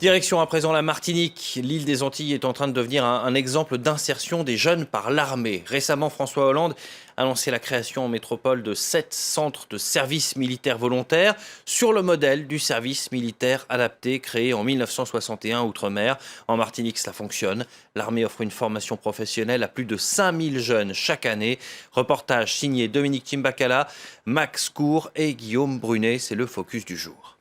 Direction à présent la Martinique. L'île des Antilles est en train de devenir un exemple d'insertion des jeunes par l'armée. Récemment, François Hollande a annoncé la création en métropole de 7 centres de services militaires volontaires sur le modèle du service militaire adapté créé en 1961 outre-mer. En Martinique, cela fonctionne. L'armée offre une formation professionnelle à plus de 5000 jeunes chaque année. Reportage signé Dominique Timbakala, Max Cour et Guillaume Brunet. C'est le focus du jour.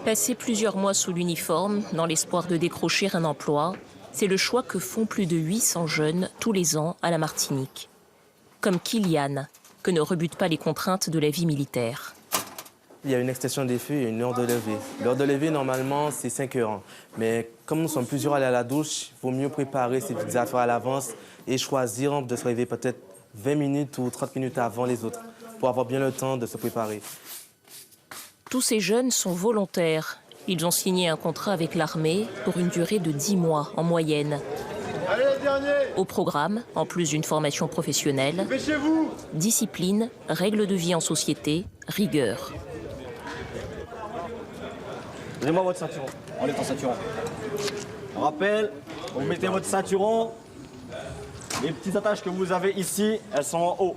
Passer plusieurs mois sous l'uniforme, dans l'espoir de décrocher un emploi, c'est le choix que font plus de 800 jeunes tous les ans à la Martinique. Comme Kylian, que ne rebutent pas les contraintes de la vie militaire. Il y a une extension des feux et une heure de lever. L'heure de lever, normalement, c'est 5 heures. Mais comme nous sommes plusieurs à aller à la douche, il vaut mieux préparer ses petites affaires à l'avance et choisir de se réveiller peut-être 20 minutes ou 30 minutes avant les autres pour avoir bien le temps de se préparer. Tous ces jeunes sont volontaires. Ils ont signé un contrat avec l'armée pour une durée de 10 mois en moyenne. Au programme, en plus d'une formation professionnelle, discipline, règles de vie en société, rigueur. Donnez-moi votre ceinturon. Enlève ton ceinturon. Rappel, vous mettez votre ceinturon. Les petites attaches que vous avez ici, elles sont en haut.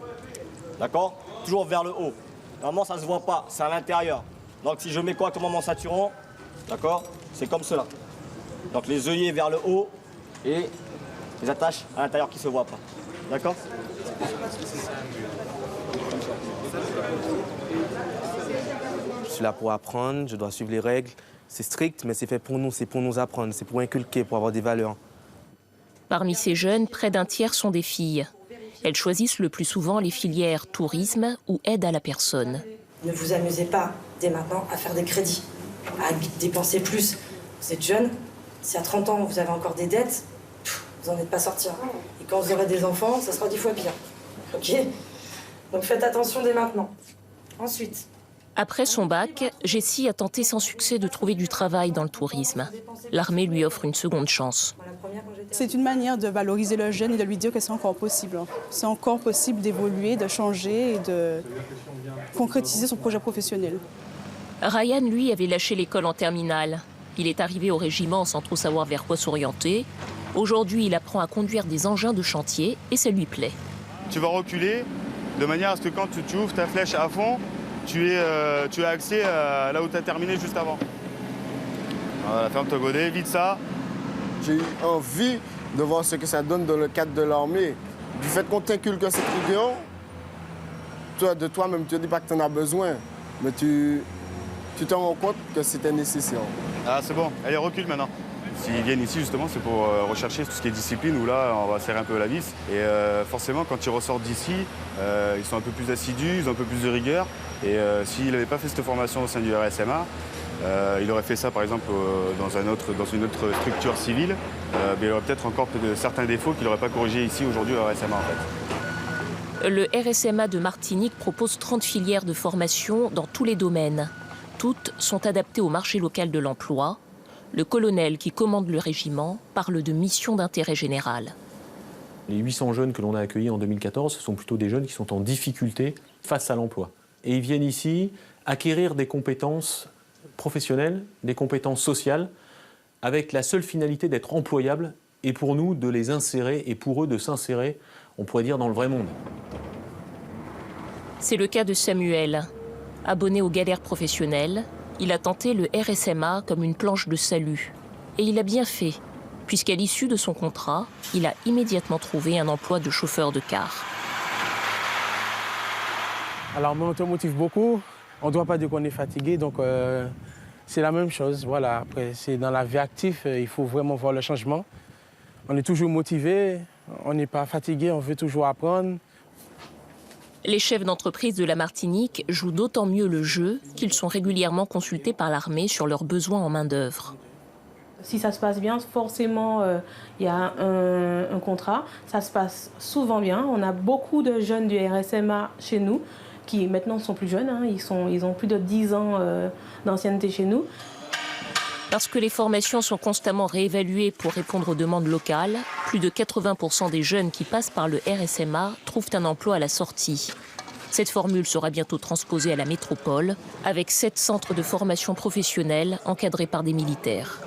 D'accord? Toujours vers le haut. Normalement, ça ne se voit pas, c'est à l'intérieur. Donc si je mets correctement mon ceinturon, d'accord, c'est comme cela. Donc les œillets vers le haut et les attaches à l'intérieur qui ne se voient pas. D'accord? Je suis là pour apprendre, je dois suivre les règles. C'est strict, mais c'est fait pour nous apprendre, c'est pour inculquer, pour avoir des valeurs. Parmi ces jeunes, près d'un tiers sont des filles. Elles choisissent le plus souvent les filières tourisme ou aide à la personne. Ne vous amusez pas dès maintenant à faire des crédits, à dépenser plus. Vous êtes jeune, si à 30 ans vous avez encore des dettes, vous n'en êtes pas sorti. Et quand vous aurez des enfants, ça sera 10 fois pire. Ok? Donc faites attention dès maintenant. Ensuite. Après son bac, Jessie a tenté sans succès de trouver du travail dans le tourisme. L'armée lui offre une seconde chance. C'est une manière de valoriser le jeune et de lui dire que c'est encore possible. C'est encore possible d'évoluer, de changer et de concrétiser son projet professionnel. Ryan, lui, avait lâché l'école en terminale. Il est arrivé au régiment sans trop savoir vers quoi s'orienter. Aujourd'hui, il apprend à conduire des engins de chantier et ça lui plaît. Tu vas reculer de manière à ce que quand tu ouvres ta flèche à fond, tu as accès à là où tu as terminé juste avant. Voilà, ferme ton godet, vide ça. J'ai eu envie de voir ce que ça donne dans le cadre de l'armée. Du fait qu'on t'inculque cette rigueur, toi, de toi-même, tu ne dis pas que tu en as besoin, mais tu te rends compte que c'était nécessaire. Ah, c'est bon. Allez, recule maintenant. S'ils viennent ici, justement, c'est pour rechercher tout ce qui est discipline, où là, on va serrer un peu la vis. Et forcément, quand ils ressortent d'ici, ils sont un peu plus assidus, ils ont un peu plus de rigueur. Et s'il n'avait pas fait cette formation au sein du RSMA, il aurait fait ça, par exemple, dans une autre structure civile. Mais il aurait peut-être encore certains défauts qu'il n'aurait pas corrigés ici, aujourd'hui, au RSMA, en fait. Le RSMA de Martinique propose 30 filières de formation dans tous les domaines. Toutes sont adaptées au marché local de l'emploi. Le colonel qui commande le régiment parle de mission d'intérêt général. Les 800 jeunes que l'on a accueillis en 2014, ce sont plutôt des jeunes qui sont en difficulté face à l'emploi. Et ils viennent ici acquérir des compétences professionnelles, des compétences sociales, avec la seule finalité d'être employables et pour nous de les insérer et pour eux de s'insérer, on pourrait dire, dans le vrai monde. C'est le cas de Samuel. Abonné aux galères professionnelles, il a tenté le RSMA comme une planche de salut. Et il a bien fait, puisqu'à l'issue de son contrat, il a immédiatement trouvé un emploi de chauffeur de car. Alors, moi, on te motive beaucoup. On ne doit pas dire qu'on est fatigué, donc c'est la même chose. Voilà. Après, c'est dans la vie active, il faut vraiment voir le changement. On est toujours motivé, on n'est pas fatigué, on veut toujours apprendre. Les chefs d'entreprise de la Martinique jouent d'autant mieux le jeu qu'ils sont régulièrement consultés par l'armée sur leurs besoins en main-d'œuvre. Si ça se passe bien, forcément, il y a un contrat. Ça se passe souvent bien. On a beaucoup de jeunes du RSMA chez nous qui maintenant sont plus jeunes. Hein. Ils ont plus de 10 ans d'ancienneté chez nous. Parce que les formations sont constamment réévaluées pour répondre aux demandes locales, plus de 80% des jeunes qui passent par le RSMA trouvent un emploi à la sortie. Cette formule sera bientôt transposée à la métropole, avec 7 centres de formation professionnelle encadrés par des militaires.